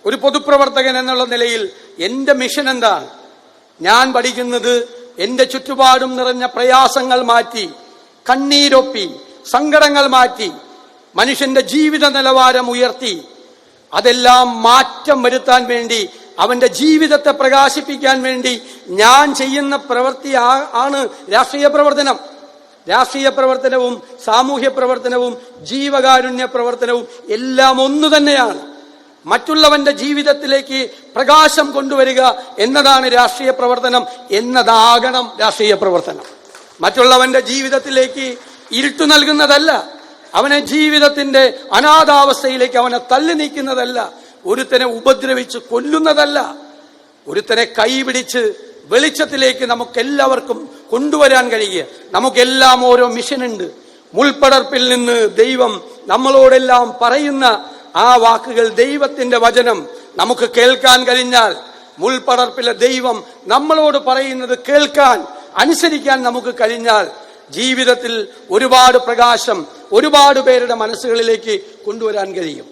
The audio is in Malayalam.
ഒരു പൊതുപ്രവർത്തകൻ എന്നുള്ള നിലയിൽ എന്റെ മിഷൻ എന്താണ്? ഞാൻ പഠിക്കുന്നത് എന്റെ ചുറ്റുപാടും നിറഞ്ഞ പ്രയാസങ്ങൾ മാറ്റി, കണ്ണീരൊപ്പി, സങ്കടങ്ങൾ മാറ്റി, മനുഷ്യന്റെ ജീവിത നിലവാരം ഉയർത്തി, അതെല്ലാം മാറ്റം വരുത്താൻ വേണ്ടി, അവന്റെ ജീവിതത്തെ പ്രകാശിപ്പിക്കാൻ വേണ്ടി ഞാൻ ചെയ്യുന്ന പ്രവൃത്തി ആണ് രാഷ്ട്രീയ പ്രവർത്തനം. രാഷ്ട്രീയ പ്രവർത്തനവും സാമൂഹ്യ പ്രവർത്തനവും ജീവകാരുണ്യ പ്രവർത്തനവും എല്ലാം ഒന്നു തന്നെയാണ്. മറ്റുള്ളവന്റെ ജീവിതത്തിലേക്ക് പ്രകാശം കൊണ്ടുവരിക എന്നതാണ് രാഷ്ട്രീയ പ്രവർത്തനം, എന്നതാകണം രാഷ്ട്രീയ പ്രവർത്തനം. മറ്റുള്ളവന്റെ ജീവിതത്തിലേക്ക് ഇരുട്ടു നൽകുന്നതല്ല, അവനെ ജീവിതത്തിന്റെ അനാഥാവസ്ഥയിലേക്ക് അവനെ തള്ളി നീക്കുന്നതല്ല, ഒരുത്തനെ ഉപദ്രവിച്ച് കൊല്ലുന്നതല്ല, ഒരുത്തനെ കൈപിടിച്ച് വെളിച്ചത്തിലേക്ക് നമുക്കെല്ലാവർക്കും കൊണ്ടുവരാൻ കഴിയുക. നമുക്കെല്ലാം ഓരോ മിഷനുണ്ട്. മുൾപ്പടർപ്പിൽ നിന്ന് ദൈവം നമ്മളോടെല്ലാം പറയുന്ന ആ വാക്കുകൾ, ദൈവത്തിന്റെ വചനം നമുക്ക് കേൾക്കാൻ കഴിഞ്ഞാൽ, മുൾപ്പടർപ്പിലെ ദൈവം നമ്മളോട് പറയുന്നത് കേൾക്കാൻ, അനുസരിക്കാൻ നമുക്ക് കഴിഞ്ഞാൽ, ജീവിതത്തിൽ ഒരുപാട് പ്രകാശം ഒരുപാട് പേരുടെ മനസ്സുകളിലേക്ക് കൊണ്ടുവരാൻ കഴിയും.